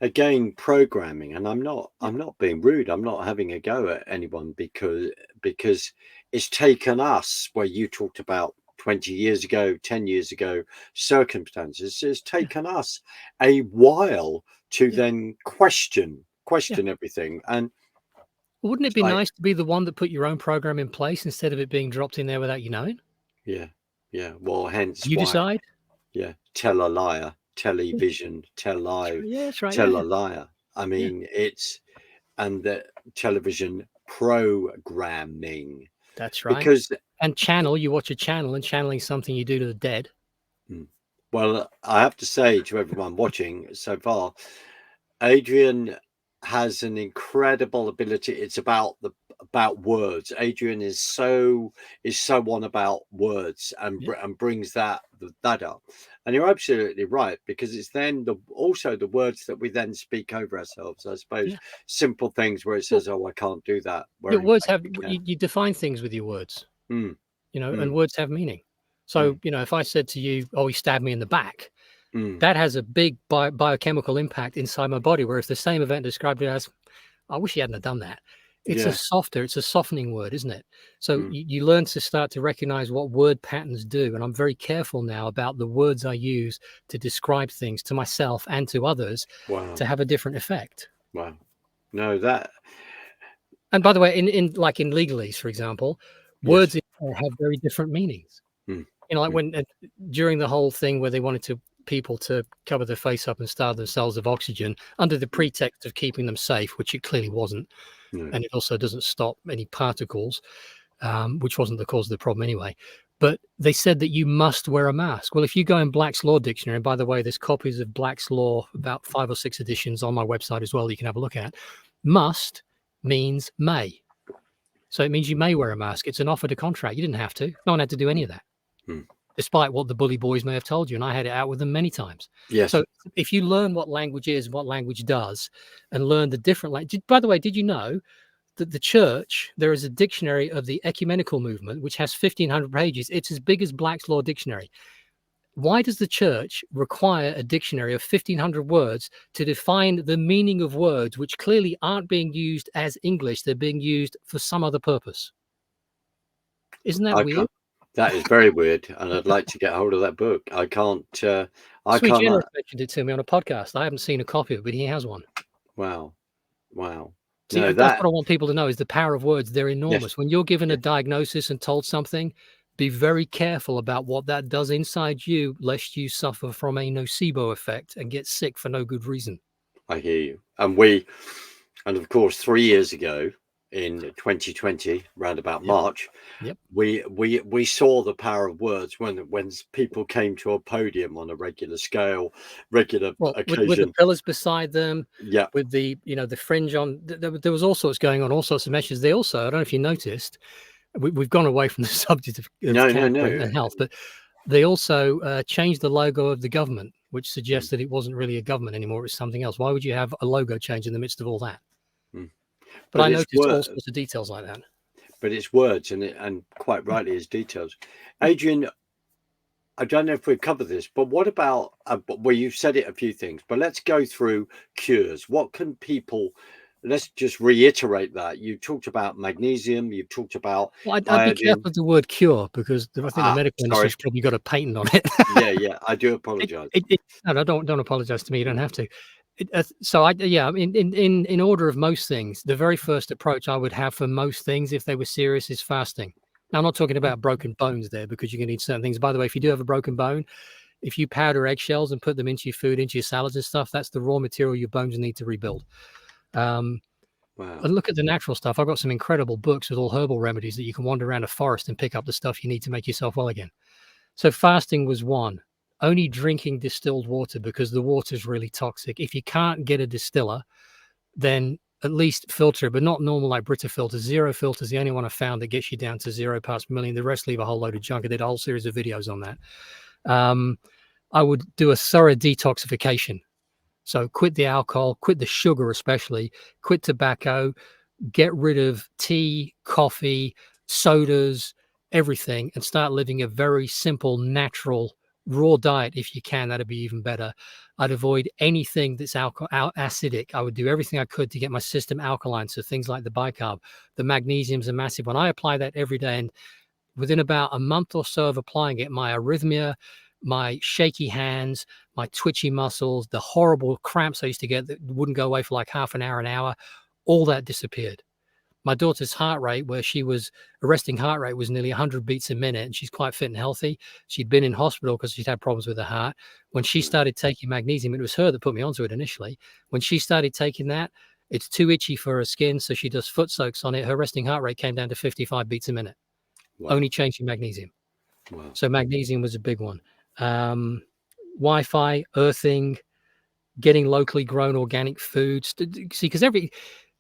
again, programming. And I'm not being rude. I'm not having a go at anyone, because it's taken us, where you talked about 20 years ago, 10 years ago, circumstances. It's taken us a while to then question everything. And wouldn't it be nice to be the one that put your own program in place instead of it being dropped in there without you knowing? Yeah. Well, hence you decide. Tell a liar, television, tell live, that's right. tell a liar. I mean, it's, and the television programming. That's right. Because, and channel, you watch a channel, and channeling something you do to the dead. Well, I have to say to everyone watching so far, Adrian has an incredible ability. It's about about words. Adrian is so on about words and brings that up. And you're absolutely right, because it's then also the words that we then speak over ourselves. I suppose simple things where it says, "Oh, I can't do that." Your words have you define things with your words, Mm. And words have meaning. So if I said to you, "Oh, he stabbed me in the back," that has a big biochemical impact inside my body. Where if the same event described it as, "I wish he hadn't have done that," it's a softening word, isn't it? So you learn to start to recognize what word patterns do. And I'm very careful now about the words I use to describe things to myself and to others to have a different effect. Wow. No, that. And by the way, in legalese, for example, words have very different meanings. Like when during the whole thing where they wanted people to cover their face up and starve themselves of oxygen under the pretext of keeping them safe, which it clearly wasn't. And it also doesn't stop any particles, which wasn't the cause of the problem anyway. But they said that you must wear a mask. Well, if you go in Black's Law Dictionary, and by the way, there's copies of Black's Law, about 5 or 6 editions on my website as well, you can have a look at. Must means may. So it means you may wear a mask. It's an offered a contract. You didn't have to. No one had to do any of that. Despite what the bully boys may have told you. And I had it out with them many times. Yes. So if you learn what language is, what language does, and learn the different language. By the way, did you know that the church, there is a dictionary of the ecumenical movement, which has 1,500 pages. It's as big as Black's Law Dictionary. Why does the church require a dictionary of 1,500 words to define the meaning of words, which clearly aren't being used as English? They're being used for some other purpose. Isn't that weird? That is very weird, and I'd like to get hold of that book. I can't. Sweet Generous mentioned it to me on a podcast. I haven't seen a copy of it, but he has one. Wow. See, that's what I want people to know is the power of words. They're enormous. When you're given a diagnosis and told something, be very careful about what that does inside you, lest you suffer from a nocebo effect and get sick for no good reason. I hear you. And of course, 3 years ago, in 2020, around about March, we saw the power of words when people came to a podium on a regular scale, occasion. With the pillars beside them, with the the fringe on. There was all sorts going on, all sorts of measures. They also, I don't know if you noticed, we've gone away from the subject of cancer and health, but they also changed the logo of the government, which suggests that it wasn't really a government anymore. It was something else. Why would you have a logo change in the midst of all that? But I noticed all sorts of details like that. But it's words, and quite rightly, it's details. Adrian, I don't know if we've covered this, but what about, well, you've said it a few things, but let's go through cures. What can people, let's just reiterate that. You talked about magnesium, you've talked about I'd be careful with the word cure, because I think the medical industry's probably got a patent on it. I do apologize. No, don't apologize to me. You don't have to. In order of most things, the very first approach I would have for most things, if they were serious, is fasting. Now, I'm not talking about broken bones there, because you're going to need certain things. By the way, if you do have a broken bone, if you powder eggshells and put them into your food, into your salads and stuff, that's the raw material your bones need to rebuild. And look at the natural stuff. I've got some incredible books with all herbal remedies that you can wander around a forest and pick up the stuff you need to make yourself well again. So fasting was one. Only drinking distilled water, because the water is really toxic. If you can't get a distiller, then at least filter it, but not normal like Brita filters. Zero filter is the only one I found that gets you down to 0 parts per million. The rest leave a whole load of junk. I did a whole series of videos on that. I would do a thorough detoxification. So quit the alcohol, quit the sugar especially, quit tobacco, get rid of tea, coffee, sodas, everything, and start living a very simple, natural, raw diet if you can. That'd be even better. I'd avoid anything that's acidic. I would do everything I could to get my system alkaline. So things like the bicarb, the magnesium's a massive one. I apply that every day, and within about a month or so of applying it, my arrhythmia, my shaky hands, my twitchy muscles, the horrible cramps I used to get that wouldn't go away for like half an hour, all that disappeared. My daughter's heart rate, where she was, a resting heart rate was nearly 100 beats a minute, and she's quite fit and healthy. She'd been in hospital because she'd had problems with her heart. When she started taking magnesium, it was her that put me onto it initially. When she started taking that, it's too itchy for her skin, so she does foot soaks on it. Her resting heart rate came down to 55 beats a minute, only changing magnesium. So magnesium was a big one. Wi-Fi, earthing, getting locally grown organic foods. See, because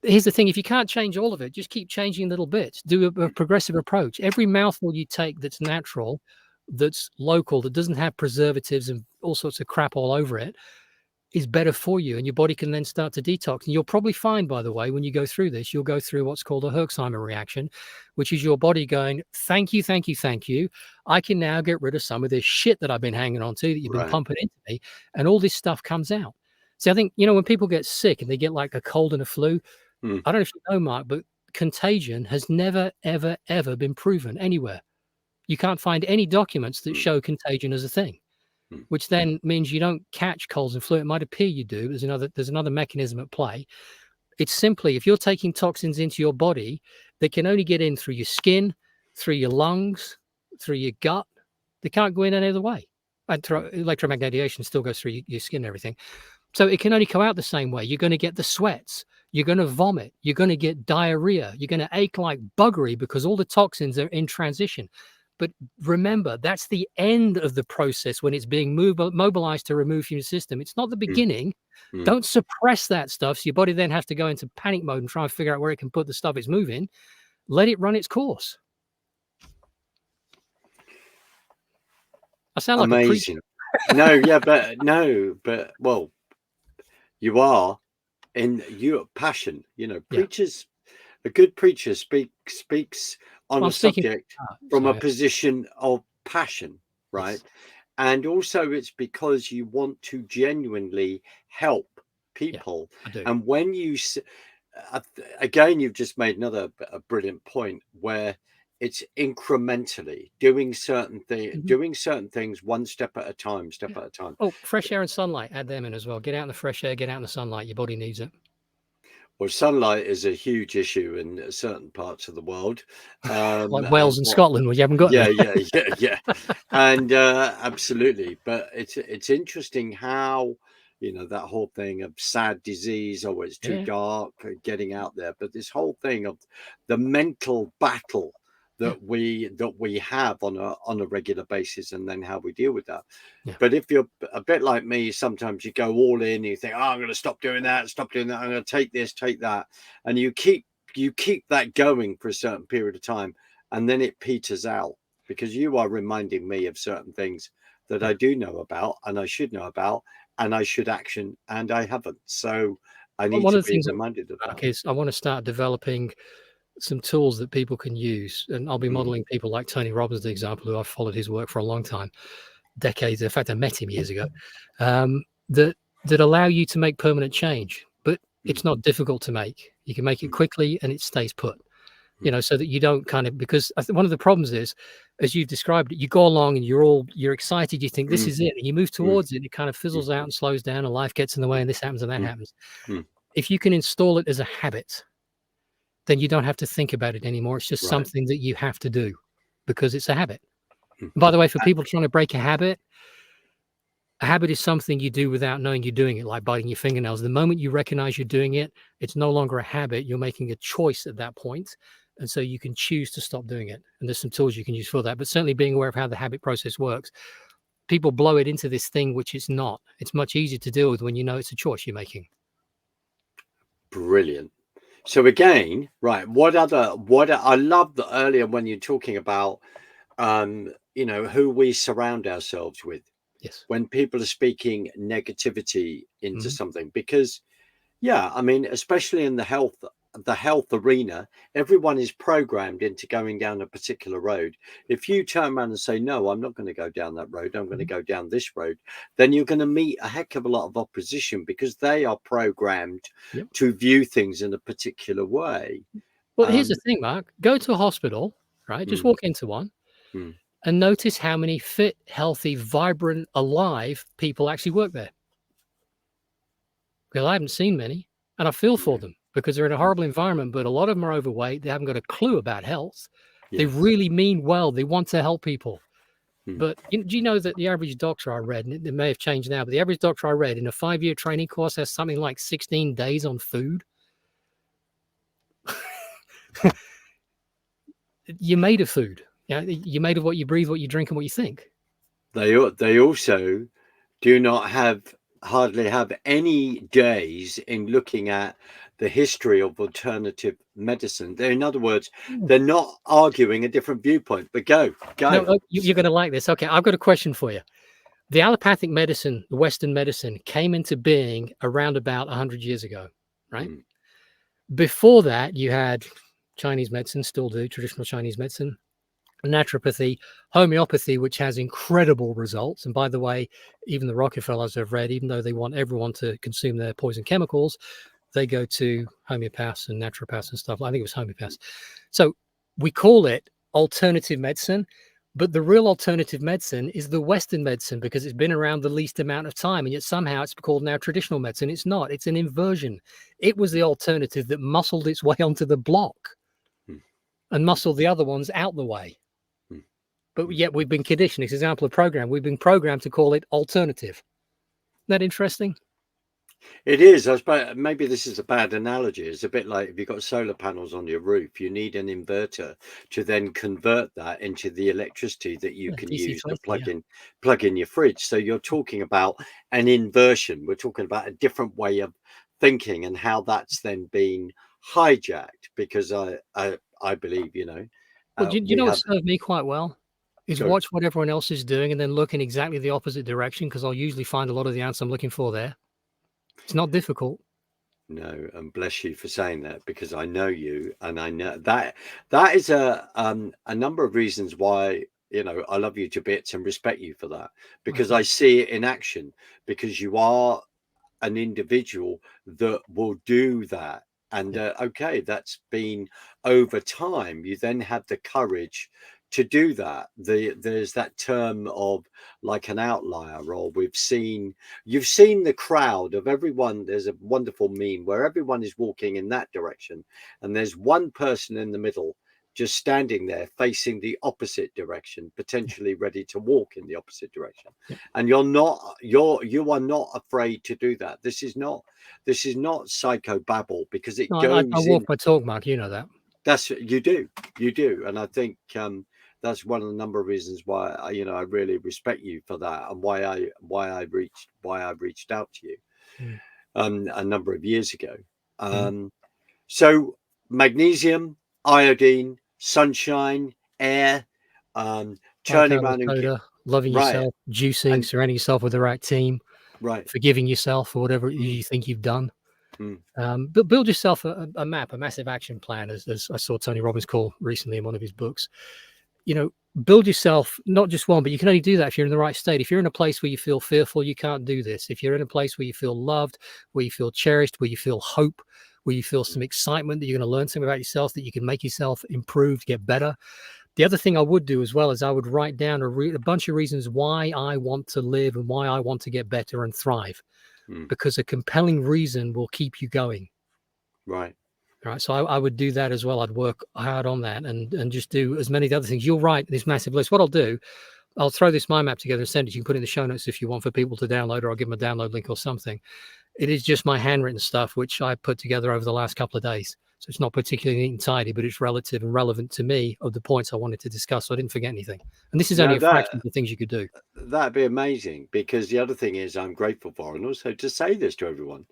here's the thing: if you can't change all of it, just keep changing little bits. Do a progressive approach. Every mouthful you take that's natural, that's local, that doesn't have preservatives and all sorts of crap all over it, is better for you, and your body can then start to detox. And you'll probably find, by the way, when you go through this, you'll go through what's called a Herxheimer reaction, which is your body going, thank you, thank you, thank you. I can now get rid of some of this shit that I've been hanging on to, that you've been Right. pumping into me, and all this stuff comes out. See, I think, you know, when people get sick and they get like a cold and a flu, Mm. I don't know if you know, Mark, but contagion has never, ever, ever been proven anywhere. You can't find any documents that show contagion as a thing, which then means you don't catch colds and flu. It might appear you do. There's another mechanism at play. It's simply, if you're taking toxins into your body, they can only get in through your skin, through your lungs, through your gut. They can't go in any other way. Electromagnetic radiation still goes through your skin and everything. So it can only come out the same way. You're going to get the sweats. You're going to vomit. You're going to get diarrhea. You're going to ache like buggery because all the toxins are in transition. But remember, that's the end of the process when it's being mobilized to remove from your system. It's not the beginning. Don't suppress that stuff so your body then has to go into panic mode and try and figure out where it can put the stuff it's moving. Let it run its course. I sound like Amazing. a preacher. but well, you are in your passion. You know, preachers, a good preacher speaks on a subject from a position of passion, right? Yes. And also, it's because you want to genuinely help people. I do. And when you, again, you've just made another brilliant point where it's incrementally doing certain things one step at a time, at a time. Oh, fresh air and sunlight, add them in as well. Get out in the fresh air, get out in the sunlight. Your body needs it. Well, sunlight is a huge issue in certain parts of the world. Like Wales and Scotland, where you haven't got any. Yeah. And absolutely. But it's interesting how, you know, that whole thing of sad disease, oh, it's too dark, getting out there. But this whole thing of the mental battle that we have on a regular basis, and then how we deal with that. But if you're a bit like me, sometimes you go all in, you think, oh, I'm going to stop doing that, I'm going to take this, take that, and you keep that going for a certain period of time, and then it peters out, because you are reminding me of certain things that I do know about, and I should know about, and I should action, and I haven't. So I need to be reminded of that. Is I want to start developing some tools that people can use, and I'll be modeling people like Tony Robbins, the example, who I've followed his work for a long time, decades. In fact, I met him years ago. That allow you to make permanent change, but it's not difficult to make. You can make it quickly, and it stays put. You know, so that you don't kind of, because one of the problems is, as you've described it, you go along and you're excited. You think this is it, and you move towards it. It kind of fizzles out and slows down, and life gets in the way, and this happens and that happens. If you can install it as a habit, then you don't have to think about it anymore. It's just something that you have to do because it's a habit. And by the way, for people trying to break a habit is something you do without knowing you're doing it, like biting your fingernails. The moment you recognize you're doing it, it's no longer a habit. You're making a choice at that point. And so you can choose to stop doing it. And there's some tools you can use for that. But certainly being aware of how the habit process works. People blow it into this thing, which it's not. It's much easier to deal with when you know it's a choice you're making. Brilliant. So again, right, what I love that earlier when you're talking about, you know, who we surround ourselves with. Yes. When people are speaking negativity into something, because, I mean, especially in the health arena, everyone is programmed into going down a particular road. If you turn around and say, no, I'm not going to go down that road, I'm going to go down this road, then you're going to meet a heck of a lot of opposition, because they are programmed to view things in a particular way. Well, here's the thing, Mark. Go to a hospital, right? Just walk into one and notice how many fit, healthy, vibrant, alive people actually work there. Because I haven't seen many, and I feel for them, because they're in a horrible environment, but a lot of them are overweight. They haven't got a clue about health. They really mean well. They want to help people. But do you know that the average doctor I read, and it may have changed now, but the average doctor I read in a 5-year training course has something like 16 days on food? You're made of food. You're made of what you breathe, what you drink, and what you think. They also do not have hardly have any days in looking at the history of alternative medicine. In other words, Mm. they're not arguing a different viewpoint. But go. No, you're going to like this. Okay, I've got a question for you. The allopathic medicine, the Western medicine, came into being around about 100 years ago, right? Mm, Before that, you had Chinese medicine, still do traditional Chinese medicine, naturopathy, homeopathy, which has incredible results. And by the way, even the Rockefellers have read, even though they want everyone to consume their poison chemicals, they go to homeopaths and naturopaths and stuff. I think it was homeopaths. So we call it alternative medicine, but the real alternative medicine is the Western medicine because it's been around the least amount of time. And yet somehow it's called now traditional medicine. It's not, it's an inversion. It was the alternative that muscled its way onto the block mm, and muscled the other ones out the way. mm, But mm. yet we've been conditioned. It's an example of program. We've been programmed to call it alternative. Isn't that interesting? It is. I suppose maybe this is a bad analogy. It's a bit like if you've got solar panels on your roof, you need an inverter to then convert that into the electricity that you Yeah, can DC use to 20, yeah. plug in your fridge. So you're talking about an inversion. We're talking about a different way of thinking and how that's then been hijacked. Because I believe, Well, do you we know what have served me quite well? Is go. watch what everyone else is doing and then look in exactly the opposite direction because I'll usually find a lot of the answer I'm looking for there. It's not difficult. No, and bless you for saying that because I know you, and I know that is a number of reasons why I love you to bits and respect you for that I because I think. see it in action because you are an individual that will do that. And Yeah. okay, that's been over time. You then have the courage to do that. There's that term of like an outlier, or you've seen the crowd of everyone. There's a wonderful meme where everyone is walking in that direction, and there's one person in the middle just standing there facing the opposite direction, Yeah. potentially ready to walk in the opposite direction. Yeah. And you are not afraid to do that. This is not psychobabble because it No, I goes walk in. my talk, Mark. You know that. That's you do, and I think that's one of the number of reasons why I really respect you for that, and why I reached out to you Mm. a number of years ago. Mm. Um, so magnesium, iodine, sunshine, air, Dark turning out of around and soda, loving right yourself, juicing, and surrounding yourself with the right team, right. forgiving yourself for whatever Mm, you think you've done. mm, But build yourself a map, a massive action plan, as I saw Tony Robbins call recently in one of his books. Build yourself not just one, but you can only do that if you're in the right state. If you're in a place where you feel fearful, you can't do this. If you're in a place where you feel loved, where you feel cherished, where you feel hope, where you feel some excitement that you're going to learn something about yourself, that you can make yourself improve, get better. The other thing I would do as well is I would write down a bunch of reasons why I want to live and why I want to get better and thrive, mm, because a compelling reason will keep you going. right. Right. So I would do that as well. I'd work hard on that and just do as many of the other things. You'll write this massive list. What I'll do, I'll throw this mind map together and send it. You can put it in the show notes if you want for people to download, or I'll give them a download link or something. It is just my handwritten stuff, which I put together over the last couple of days. So it's not particularly neat and tidy, but it's relative and relevant to me of the points I wanted to discuss. So I didn't forget anything. And this is only Now a fraction of the things you could do. that'd be amazing because the other thing is I'm grateful for, and also to say this to everyone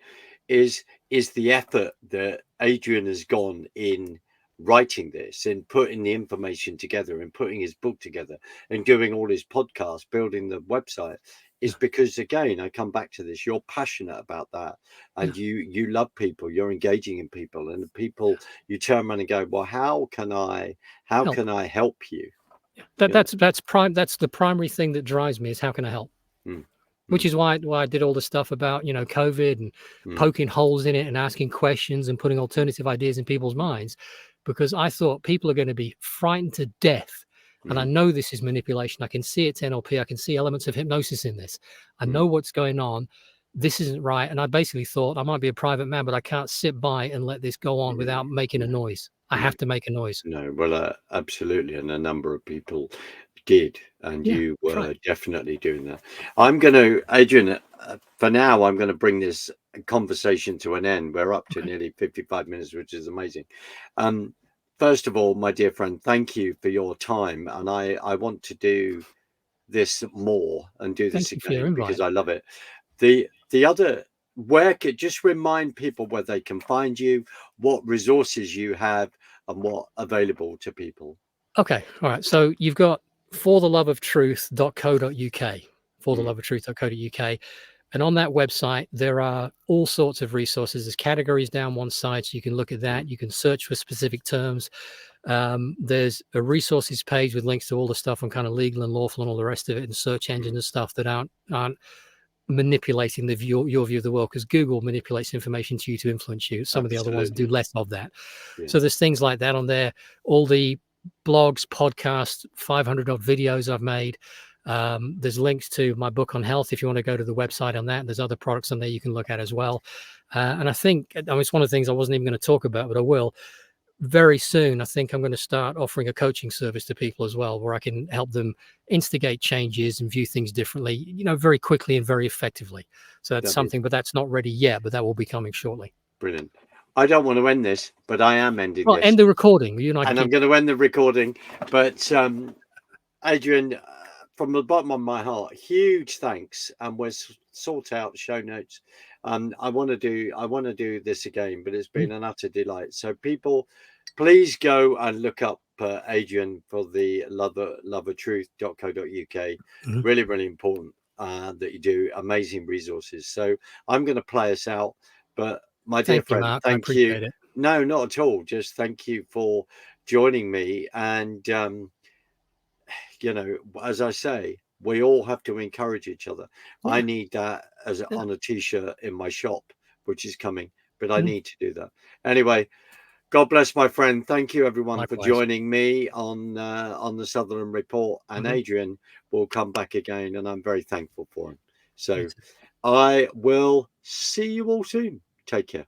is the effort that Adrian has gone in writing this and putting the information together and putting his book together and doing all his podcasts, building the website Yeah. is because again I come back to this, you're passionate about that Yeah. and you love people, you're engaging in people, and the people you turn around and go, well, how can I Help. help you? Yeah. You know. That's the primary thing that drives me is how can I help? Mm, Which mm, is why I did all the stuff about, COVID and mm, poking holes in it and asking questions and putting alternative ideas in people's minds, because I thought people are going to be frightened to death. And I mm, know this is manipulation. I can see it's NLP. I can see elements of hypnosis in this. I mm, know what's going on. This isn't right. And I basically thought I might be a private man, but I can't sit by and let this go on no, without making a no, noise. I no. have to make a noise. No, well, absolutely, and a number of people did, and Yeah, you that's right. were definitely doing that. Adrian, for now, I'm going to bring this conversation to an end. We're up to Okay. nearly 55 minutes, which is amazing. Um, First of all, my dear friend, thank you for your time, and I want to do this more and do this Thank you for your again because invite. I love it. the other, just remind people where they can find you, what resources you have, and what available to people. Okay. All right. So you've got fortheloveoftruth.co.uk, fortheloveoftruth.co.uk. And on that website, there are all sorts of resources. There's categories down one side, so you can look at that. You can search for specific terms. There's a resources page with links to all the stuff on kind of legal and lawful and all the rest of it, and search engines and stuff that aren't manipulating your view of the world, because Google manipulates information to you to influence you. Some of the other ones do less of that. So there's things like that on there. All the blogs, podcasts, 500 odd videos I've made. There's links to my book on health if you want to go to the website on that. And there's other products on there you can look at as well. And I think, I mean, it's one of the things I wasn't even going to talk about, but I will. Very soon, I think I'm going to start offering a coaching service to people as well, where I can help them instigate changes and view things differently, very quickly and very effectively. So that's something, but that's not ready yet, but that will be coming shortly. Brilliant. I don't want to end this, but I am ending this. End the recording. You and I I'm going to end the recording. But Adrian, from the bottom of my heart, huge thanks, and we'll sort out show notes. I want to do this again, but it's been an utter delight. So people, please go and look up Adrian for the loveoftruth.co.uk. Really, really important that you do amazing resources. So I'm going to play us out, but my dear friend, Mark. thank you. It. No, not at all. Just thank you for joining me. And, as I say, we all have to encourage each other. Yeah. I need that on a t-shirt in my shop, which is coming, but I need to do that. Anyway, God bless, my friend. Thank you, everyone, for joining me on the Sutherland Report. And Adrian will come back again, and I'm very thankful for him. So I will see you all soon. Take care.